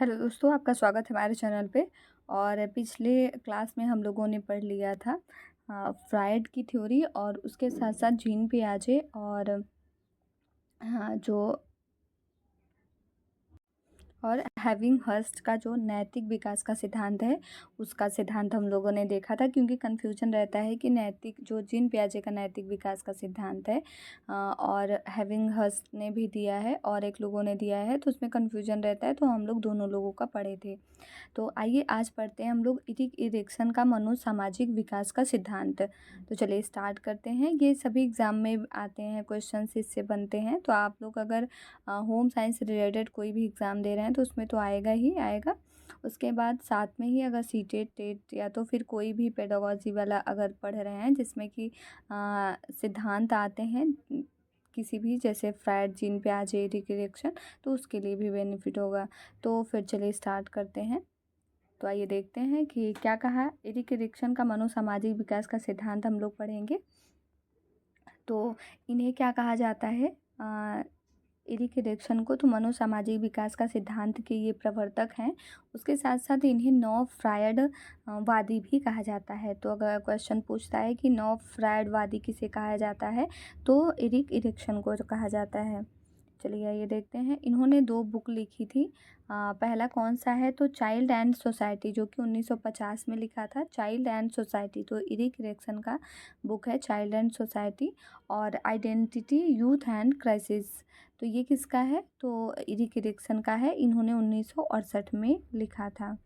Hello दोस्तों, आपका स्वागत है हमारे चैनल पे। और पिछले क्लास में हम लोगों ने पढ़ लिया था फ्रायड की थ्योरी और उसके साथ साथ जीन पियाजे और जो और हैविंग हर्स्ट का जो नैतिक विकास का सिद्धांत है उसका सिद्धांत हम लोगों ने देखा था, क्योंकि कन्फ्यूजन रहता है कि नैतिक जो जीन पियाजे का नैतिक विकास का सिद्धांत है और हैविंग हर्स्ट ने भी दिया है और एक लोगों ने दिया है, तो उसमें कन्फ्यूजन रहता है। तो हम लोग दोनों लोगों का पढ़े थे। तो आइए आज पढ़ते हैं हम लोग इरिक इरिक्सन का मनोसामाजिक विकास का सिद्धांत। तो चलिए स्टार्ट करते हैं। ये सभी एग्जाम में आते हैं, क्वेश्चंस इससे बनते हैं। तो आप लोग अगर होम साइंस रिलेटेड कोई भी एग्ज़ाम दे रहे हैं तो उसमें तो आएगा ही आएगा। उसके बाद साथ में ही अगर सीटेट टेट या तो फिर कोई भी पेडागोजी वाला अगर पढ़ रहे हैं जिसमें कि सिद्धांत आते हैं किसी भी, जैसे फ्रायड, जीन पियाजे, इरिक इरिक्सन, तो उसके लिए भी बेनिफिट होगा। तो फिर चलिए स्टार्ट करते हैं। तो आइए देखते हैं कि क्या कहा। इरिक इरिक्सन का मनोसामाजिक विकास का सिद्धांत हम लोग पढ़ेंगे। तो इन्हें क्या कहा जाता है, इरिक इरिक्सन को तो मनोसामाजिक विकास का सिद्धांत के ये प्रवर्तक हैं। उसके साथ साथ इन्हें नव फ्रायड वादी भी कहा जाता है। तो अगर क्वेश्चन पूछता है कि नव फ्रायड वादी किसे कहा जाता है, तो इरिक इरिक्सन को कहा जाता है। चलिए ये देखते हैं। इन्होंने 2 बुक लिखी थी। पहला कौन सा है, तो चाइल्ड एंड सोसाइटी, जो कि 1950 में लिखा था। चाइल्ड एंड सोसाइटी, तो इरिक इरिक्सन का बुक है चाइल्ड एंड सोसाइटी। और आइडेंटिटी, यूथ एंड क्राइसिस, तो ये किसका है, तो इरिक इरिक्सन का है। इन्होंने 1968 में लिखा था।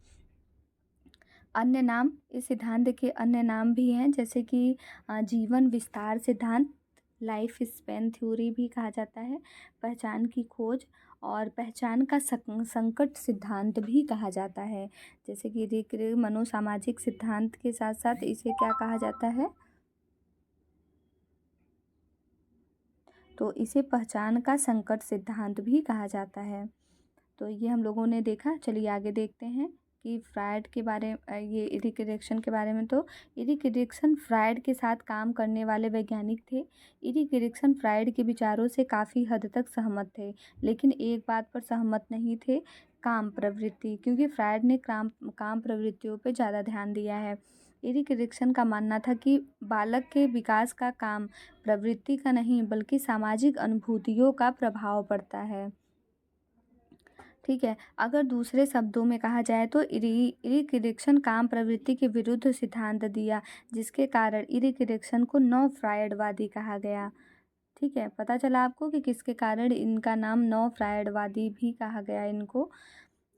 अन्य नाम, इस सिद्धांत के अन्य नाम भी हैं, जैसे कि जीवन विस्तार सिद्धांत, लाइफ स्पैन थ्योरी भी कहा जाता है। पहचान की खोज और पहचान का संकट सिद्धांत भी कहा जाता है। जैसे कि मनोसामाजिक सिद्धांत के साथ साथ इसे क्या कहा जाता है, तो इसे पहचान का संकट सिद्धांत भी कहा जाता है। तो ये हम लोगों ने देखा। चलिए आगे देखते हैं कि फ्रायड के बारे ये इरिक इरिक्सन के बारे में। तो इरिक इरिक्सन फ्रायड के साथ काम करने वाले वैज्ञानिक थे। इरिक इरिक्सन फ्रायड के विचारों से काफ़ी हद तक सहमत थे, लेकिन एक बात पर सहमत नहीं थे, काम प्रवृत्ति, क्योंकि फ्रायड ने काम प्रवृत्तियों पर ज़्यादा ध्यान दिया है। इरिक इरिक्सन का मानना था कि बालक के विकास का काम प्रवृत्ति का नहीं बल्कि सामाजिक अनुभूतियों का प्रभाव पड़ता है। ठीक है। अगर दूसरे शब्दों में कहा जाए तो इरिक इरिक्सन काम प्रवृत्ति के विरुद्ध सिद्धांत दिया, जिसके कारण इरिक इरिक्सन को नव फ्रायडवादी कहा गया। ठीक है, पता चला आपको कि किसके कारण इनका नाम नव फ्रायडवादी भी कहा गया इनको।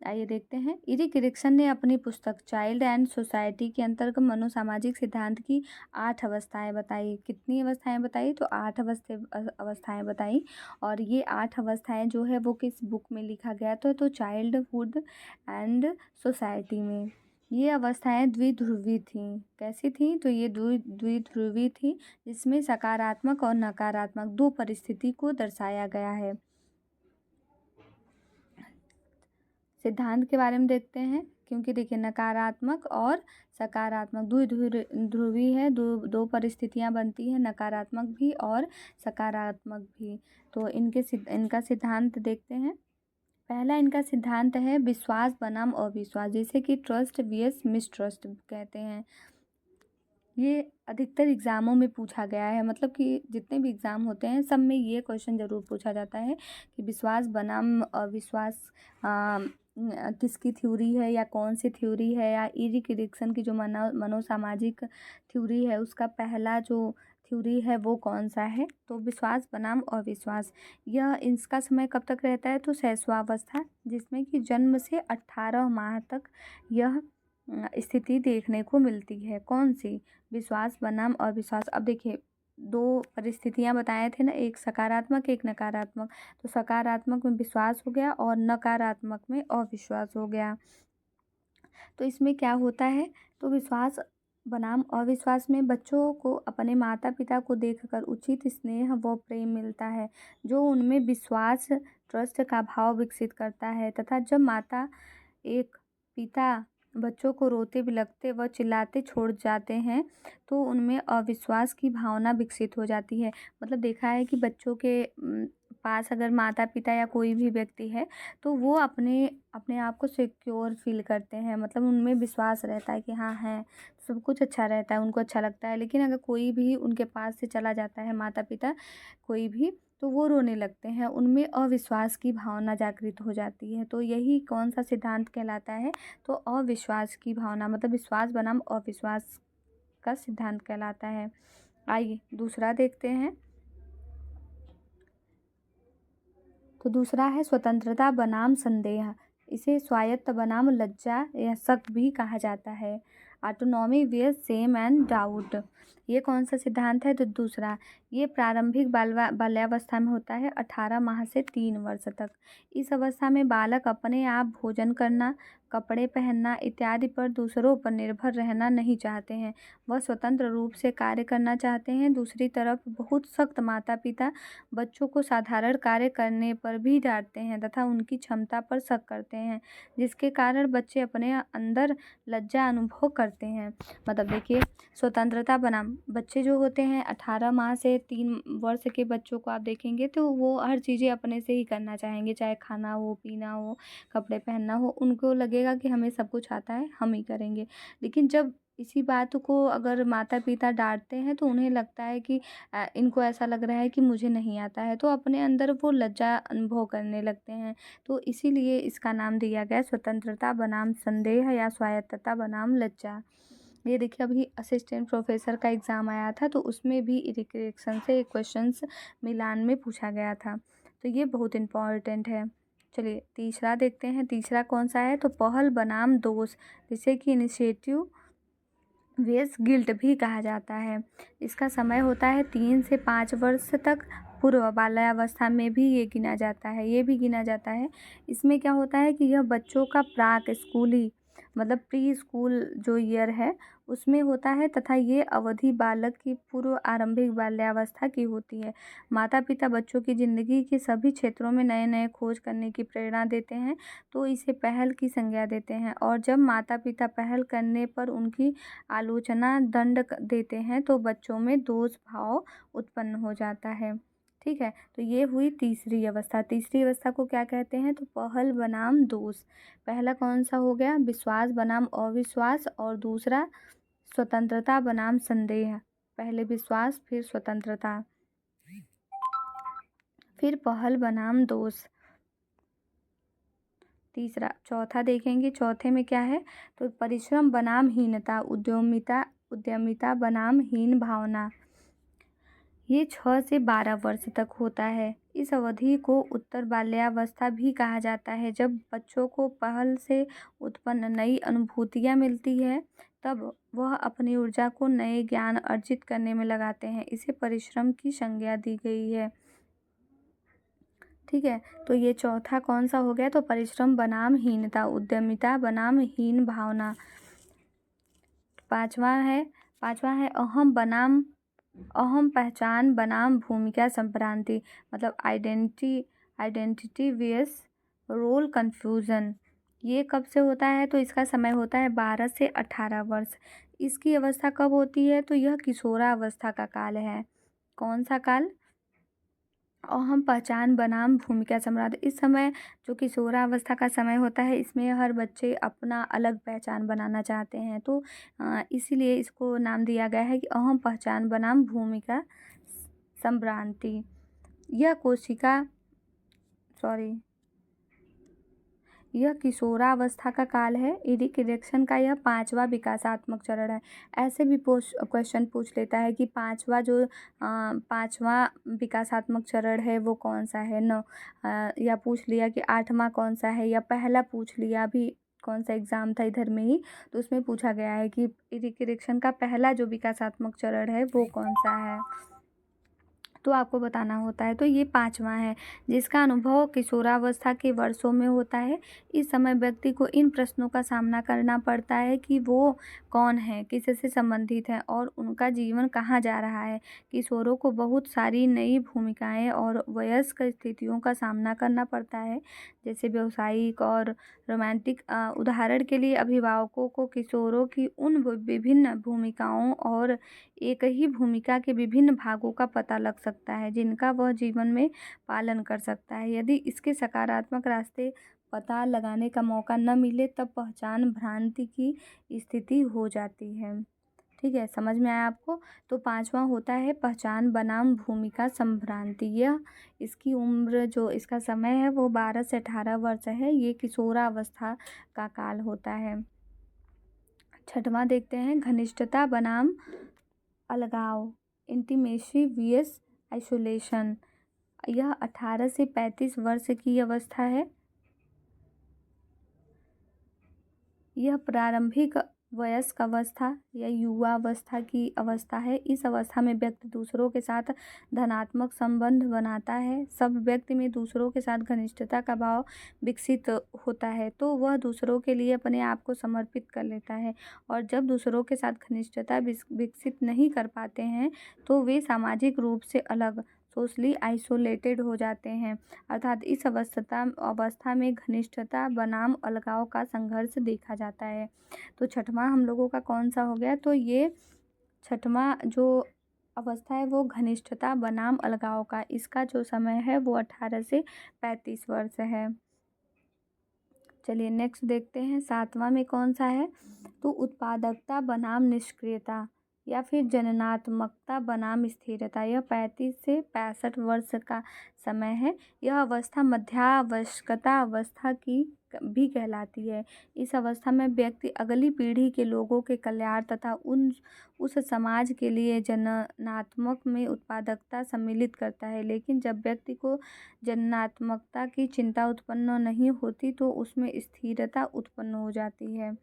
आइए देखते हैं। इरिक इरिक्सन ने अपनी पुस्तक चाइल्ड एंड सोसाइटी के अंतर्गत मनोसामाजिक सिद्धांत की 8 अवस्थाएं बताई। कितनी अवस्थाएं बताई, तो 8 अवस्थाएं बताई। और ये 8 अवस्थाएं जो है वो किस बुक में लिखा गया था, तो चाइल्डहुड एंड सोसाइटी में। ये अवस्थाएं द्विध्रुवी थीं। कैसी थीं, तो ये द्विध्रुवी थी, जिसमें सकारात्मक और नकारात्मक 2 परिस्थिति को दर्शाया गया है। सिद्धांत के बारे में देखते हैं, क्योंकि देखिए नकारात्मक और सकारात्मक द्विध्रुवी है, दो परिस्थितियां बनती हैं, नकारात्मक भी और सकारात्मक भी। तो इनका सिद्धांत देखते हैं। पहला इनका सिद्धांत है विश्वास बनाम अविश्वास, जिसे कि ट्रस्ट वीएस मिसट्रस्ट कहते हैं। ये अधिकतर एग्ज़ामों में पूछा गया है, मतलब कि जितने भी एग्ज़ाम होते हैं सब में ये क्वेश्चन ज़रूर पूछा जाता है कि विश्वास बनाम अविश्वास किसकी थ्योरी है या कौन सी थ्योरी है, या इरिक इरिक्सन की जो मनोसामाजिक थ्योरी है उसका पहला जो थ्योरी है वो कौन सा है, तो विश्वास बनाम अविश्वास। यह इसका समय कब तक रहता है, तो शैशवावस्था, जिसमें कि जन्म से 18 माह तक यह स्थिति देखने को मिलती है। कौन सी, विश्वास बनाम अविश्वास। अब देखिए 2 परिस्थितियां बताए थे ना, एक सकारात्मक एक नकारात्मक। तो सकारात्मक में विश्वास हो गया और नकारात्मक में अविश्वास हो गया। तो इसमें क्या होता है, तो विश्वास बनाम अविश्वास में बच्चों को अपने माता पिता को देखकर उचित स्नेह व प्रेम मिलता है, जो उनमें विश्वास, ट्रस्ट का भाव विकसित करता है। तथा जब माता एक पिता बच्चों को रोते बिलखते व चिल्लाते छोड़ जाते हैं, तो उनमें अविश्वास की भावना विकसित हो जाती है। मतलब देखा है कि बच्चों के पास अगर माता पिता या कोई भी व्यक्ति है तो वो अपने अपने आप को सिक्योर फील करते हैं, मतलब उनमें विश्वास रहता है कि हाँ है, सब कुछ अच्छा रहता है, उनको अच्छा लगता है। लेकिन अगर कोई भी उनके पास से चला जाता है, माता पिता कोई भी, तो वो रोने लगते हैं, उनमें अविश्वास की भावना जागृत हो जाती है। तो यही कौन सा सिद्धांत कहलाता है? तो अविश्वास की भावना, मतलब विश्वास बनाम अविश्वास का सिद्धांत कहलाता है। आइए दूसरा देखते हैं। तो दूसरा है स्वतंत्रता बनाम संदेह। इसे स्वायत्त बनाम लज्जा या शक भी कहा जाता है। Autonomy versus shame and doubt. ये कौन सा सिद्धांत है? तो दूसरा, ये प्रारंभिक बाल्यावस्था में होता है, 18 माह से 3 वर्ष तक। इस अवस्था में बालक अपने आप भोजन करना, कपड़े पहनना इत्यादि पर दूसरों पर निर्भर रहना नहीं चाहते हैं। वह स्वतंत्र रूप से कार्य करना चाहते हैं। दूसरी तरफ बहुत सख्त माता पिता बच्चों को साधारण कार्य करने पर भी डांटते हैं तथा उनकी क्षमता पर शक करते हैं, जिसके कारण बच्चे अपने अंदर लज्जा अनुभव करते हैं। मतलब देखिए, स्वतंत्रता बनाम बच्चे जो होते हैं 18 माह से 3 वर्ष के बच्चों को आप देखेंगे तो वो हर चीज़ें अपने से ही करना चाहेंगे, चाहे खाना हो, पीना हो, कपड़े पहनना हो, उनको लगेगा कि हमें सब कुछ आता है, हम ही करेंगे। लेकिन जब इसी बात को अगर माता पिता डांटते हैं तो उन्हें लगता है कि इनको ऐसा लग रहा है कि मुझे नहीं आता है, तो अपने अंदर वो लज्जा अनुभव करने लगते हैं। तो इसीलिए इसका नाम दिया गया स्वतंत्रता बनाम संदेह या स्वायत्तता बनाम लज्जा। ये देखिए, अभी असिस्टेंट प्रोफेसर का एग्ज़ाम आया था तो उसमें भी इरिक्शन से क्वेश्चंस मिलान में पूछा गया था, तो ये बहुत इम्पॉर्टेंट है। चलिए तीसरा देखते हैं। तीसरा कौन सा है? तो पहल बनाम दोष, जिसे कि इनिशिएटिव वेस गिल्ट भी कहा जाता है। इसका समय होता है 3 से 5 वर्ष तक। पूर्व बाल्यावस्था में भी ये गिना जाता है, ये भी गिना जाता है। इसमें क्या होता है कि यह बच्चों का प्राक स्कूली, मतलब प्री स्कूल जो ईयर है उसमें होता है तथा ये अवधि बालक की पूर्व आरंभिक बाल्यावस्था की होती है। माता पिता बच्चों की ज़िंदगी के सभी क्षेत्रों में नए नए खोज करने की प्रेरणा देते हैं, तो इसे पहल की संज्ञा देते हैं। और जब माता पिता पहल करने पर उनकी आलोचना दंड देते हैं तो बच्चों में दोष भाव उत्पन्न हो जाता है। ठीक है, तो ये हुई तीसरी अवस्था। तीसरी अवस्था को क्या कहते हैं? तो पहल बनाम दोष। पहला कौन सा हो गया? विश्वास बनाम अविश्वास, और दूसरा स्वतंत्रता बनाम संदेह। पहले विश्वास, फिर स्वतंत्रता, फिर पहल बनाम दोष। तीसरा, चौथा देखेंगे। चौथे में क्या है? तो परिश्रम बनाम हीनता, उद्यमिता बनाम हीन भावना। ये 6 से 12 वर्ष तक होता है। इस अवधि को उत्तर बाल्यावस्था भी कहा जाता है। जब बच्चों को पहल से उत्पन्न नई अनुभूतियाँ मिलती है तब वह अपनी ऊर्जा को नए ज्ञान अर्जित करने में लगाते हैं। इसे परिश्रम की संज्ञा दी गई है। ठीक है, तो ये चौथा कौन सा हो गया? तो परिश्रम बनाम हीनता, उद्यमिता बनाम हीन भावना। पांचवा है अहम पहचान बनाम भूमिका संक्रांति, मतलब आइडेंटिटी वेस रोल कन्फ्यूज़न। ये कब से होता है? तो इसका समय होता है 12 से 18 वर्ष। इसकी अवस्था कब होती है? तो यह किशोरावस्था का काल है। कौन सा काल? अहम पहचान बनाम भूमिका सम्राट। इस समय जो किशोरावस्था का समय होता है इसमें हर बच्चे अपना अलग पहचान बनाना चाहते हैं, तो इसीलिए इसको नाम दिया गया है कि अहम पहचान बनाम भूमिका संभ्रांति। यह यह किशोरावस्था का काल है। इरिक्शन का यह 5वां विकासात्मक चरण है। ऐसे भी क्वेश्चन पूछ लेता है कि पाँचवा विकासात्मक चरण है वो कौन सा है न, या पूछ लिया कि 8वां कौन सा है, या पहला पूछ लिया। अभी कौन सा एग्ज़ाम था इधर में ही, तो उसमें पूछा गया है कि इरिक्शन का पहला जो विकासात्मक चरण है वो कौन सा है, तो आपको बताना होता है। तो ये 5वां है, जिसका अनुभव किशोरावस्था के वर्षों में होता है। इस समय व्यक्ति को इन प्रश्नों का सामना करना पड़ता है कि वो कौन है, किससे संबंधित है और उनका जीवन कहाँ जा रहा है। किशोरों को बहुत सारी नई भूमिकाएं और वयस्क स्थितियों का सामना करना पड़ता है, जैसे व्यावसायिक और रोमांटिक। उदाहरण के लिए अभिभावकों को किशोरों की उन विभिन्न भूमिकाओं और एक ही भूमिका के विभिन्न भागों का पता लग सकता है, जिनका वह जीवन में पालन कर सकता है। यदि इसके सकारात्मक रास्ते पता लगाने का मौका न मिले तब पहचान भ्रांति की स्थिति हो जाती है। ठीक है, समझ में आया आपको? तो 5वां होता है पहचान बनाम भूमिका संभ्रांति। यह इसकी उम्र जो इसका समय है वो 12 से 18 वर्ष है। ये किशोरावस्था का काल होता है। 6वां देखते हैं घनिष्ठता बनाम अलगाव, इंटीमेसी वीएस आइसोलेशन। यह 18 से 35 वर्ष की अवस्था है। यह प्रारंभिक वयस्क अवस्था या युवावस्था की अवस्था है। इस अवस्था में व्यक्ति दूसरों के साथ धनात्मक संबंध बनाता है। सब व्यक्ति में दूसरों के साथ घनिष्ठता का भाव विकसित होता है तो वह दूसरों के लिए अपने आप को समर्पित कर लेता है, और जब दूसरों के साथ घनिष्ठता विकसित नहीं कर पाते हैं तो वे सामाजिक रूप से अलग, सोशली आइसोलेटेड हो जाते हैं। अर्थात इस अवस्था में घनिष्ठता बनाम अलगाव का संघर्ष देखा जाता है। तो 6वां हम लोगों का कौन सा हो गया? तो ये 6वां जो अवस्था है वो घनिष्ठता बनाम अलगाव का, इसका जो समय है वो 18 से 35 वर्ष है। चलिए नेक्स्ट देखते हैं 7वां में कौन सा है? तो उत्पादकता बनाम निष्क्रियता या फिर जननात्मकता बनाम स्थिरता। यह 35 से 65 वर्ष का समय है। यह अवस्था मध्यावयस्कता अवस्था की भी कहलाती है। इस अवस्था में व्यक्ति अगली पीढ़ी के लोगों के कल्याण तथा उस समाज के लिए जननात्मक में उत्पादकता सम्मिलित करता है। लेकिन जब व्यक्ति को जननात्मकता की चिंता उत्पन्न नहीं होती तो उसमें स्थिरता उत्पन्न हो जाती है।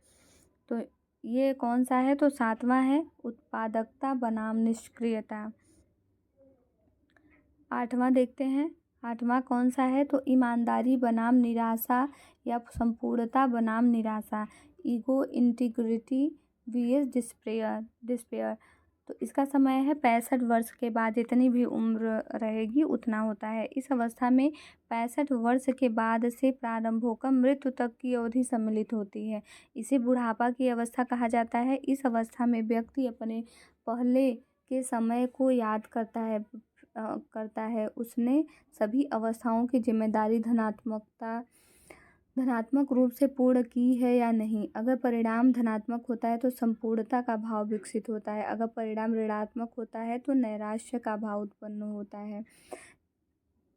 तो ये कौन सा है? तो 7वां है उत्पादकता बनाम निष्क्रियता। 8वां देखते हैं, 8वां कौन सा है? तो ईमानदारी बनाम निराशा या संपूर्णता बनाम निराशा, ईगो इंटीग्रिटी वीएस डिस्पेयर। तो इसका समय है 65 वर्ष के बाद, जितनी भी उम्र रहेगी उतना होता है। इस अवस्था में 65 वर्ष के बाद से प्रारंभ होकर मृत्यु तक की अवधि सम्मिलित होती है। इसे बुढ़ापा की अवस्था कहा जाता है। इस अवस्था में व्यक्ति अपने पहले के समय को याद करता है। उसने सभी अवस्थाओं की जिम्मेदारी धनात्मक रूप से पूर्ण की है या नहीं। अगर परिणाम धनात्मक होता है तो संपूर्णता का भाव विकसित होता है। अगर परिणाम ऋणात्मक होता है तो नैराश्य का भाव उत्पन्न होता है।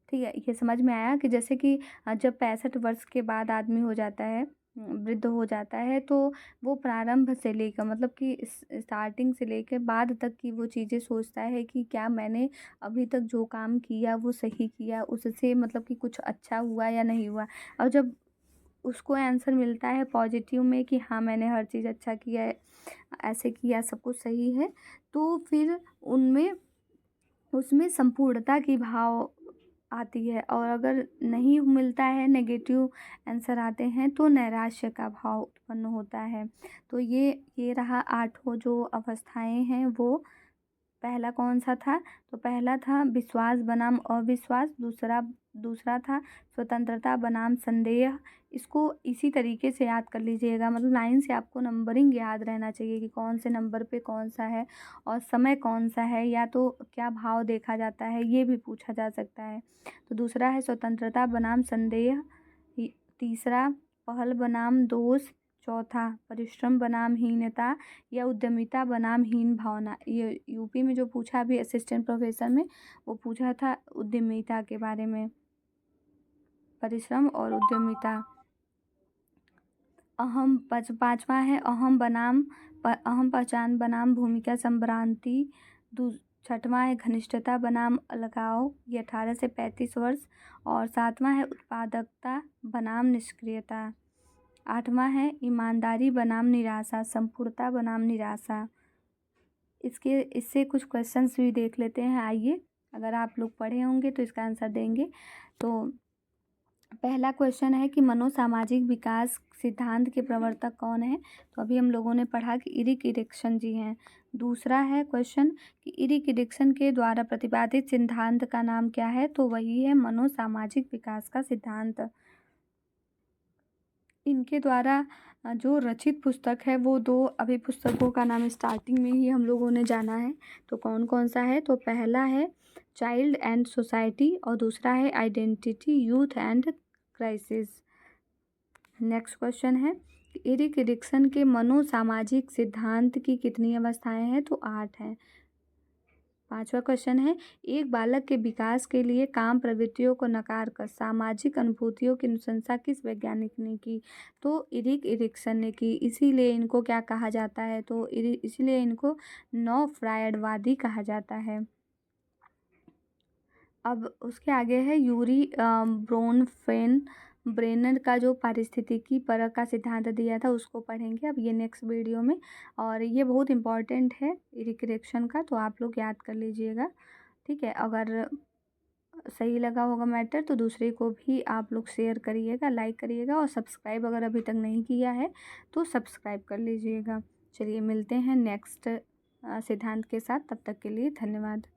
ठीक है, ये समझ में आया कि जैसे कि जब 65 वर्ष के बाद आदमी हो जाता है, वृद्ध हो जाता है, तो वो प्रारंभ से लेकर मतलब कि स्टार्टिंग से लेकर बाद तक की वो चीज़ें सोचता है कि क्या मैंने अभी तक जो काम किया वो सही किया, उससे मतलब कि कुछ अच्छा हुआ या नहीं हुआ। और जब उसको आंसर मिलता है पॉजिटिव में कि हाँ मैंने हर चीज़ अच्छा किया है, ऐसे किया, सब कुछ सही है, तो फिर उसमें संपूर्णता की भाव आती है। और अगर नहीं मिलता है, नेगेटिव आंसर आते हैं, तो नैराश्य का भाव उत्पन्न होता है। तो ये रहा 8 जो अवस्थाएं हैं वो। पहला कौन सा था? तो पहला था विश्वास बनाम अविश्वास, दूसरा था स्वतंत्रता बनाम संदेह। इसको इसी तरीके से याद कर लीजिएगा, मतलब लाइन से आपको नंबरिंग याद रहना चाहिए कि कौन से नंबर पे कौन सा है और समय कौन सा है, या तो क्या भाव देखा जाता है, ये भी पूछा जा सकता है। तो दूसरा है स्वतंत्रता बनाम संदेह, तीसरा पहल बनाम दोष, चौथा परिश्रम बनाम हीनता या उद्यमिता बनाम हीन भावना। ये यूपी में जो पूछा अभी असिस्टेंट प्रोफेसर में, वो पूछा था उद्यमिता के बारे में, परिश्रम और उद्यमिता। पांचवा है अहम पहचान बनाम भूमिका संभ्रांति। 6वां है घनिष्ठता बनाम अलगाव, ये 18 से 35 वर्ष। और 7वां है उत्पादकता बनाम निष्क्रियता। 8वां है ईमानदारी बनाम निराशा, संपूर्णता बनाम निराशा। इससे कुछ क्वेश्चंस भी देख लेते हैं, आइए। अगर आप लोग पढ़े होंगे तो इसका आंसर देंगे। तो पहला क्वेश्चन है कि मनोसामाजिक विकास सिद्धांत के प्रवर्तक कौन है? तो अभी हम लोगों ने पढ़ा कि इरिक इरिक्सन जी हैं। दूसरा है क्वेश्चन कि इरिक इरिक्सन के द्वारा प्रतिपादित सिद्धांत का नाम क्या है? तो वही है मनोसामाजिक विकास का सिद्धांत। इनके द्वारा जो रचित पुस्तक है वो 2 अभी पुस्तकों का नाम स्टार्टिंग में ही हम लोगों ने जाना है। तो कौन कौन सा है? तो पहला है चाइल्ड एंड सोसाइटी और दूसरा है identity, youth and crisis. Next question है एरिक एरिक्सन के मनोसामाजिक सिद्धांत की कितनी अवस्थाएं हैं? तो 8 हैं। 5वां क्वेश्चन है एक बालक के विकास के लिए काम प्रवृत्तियों को नकार कर सामाजिक अनुभूतियों की अनुशंसा किस वैज्ञानिक ने की? तो एरिक एरिक्सन ने की। इसीलिए इनको क्या कहा जाता है? तो इसीलिए इनको नौ फ्रायडवादी कहा जाता है। अब उसके आगे है यूरी ब्रेनर का जो पारिस्थितिकी परक का सिद्धांत दिया था उसको पढ़ेंगे अब ये नेक्स्ट वीडियो में। और ये बहुत इम्पॉर्टेंट है इरिक्रेक्शन का, तो आप लोग याद कर लीजिएगा। ठीक है, अगर सही लगा होगा मैटर तो दूसरे को भी आप लोग शेयर करिएगा, लाइक करिएगा और सब्सक्राइब अगर अभी तक नहीं किया है तो सब्सक्राइब कर लीजिएगा। चलिए मिलते हैं नेक्स्ट सिद्धांत के साथ, तब तक के लिए धन्यवाद।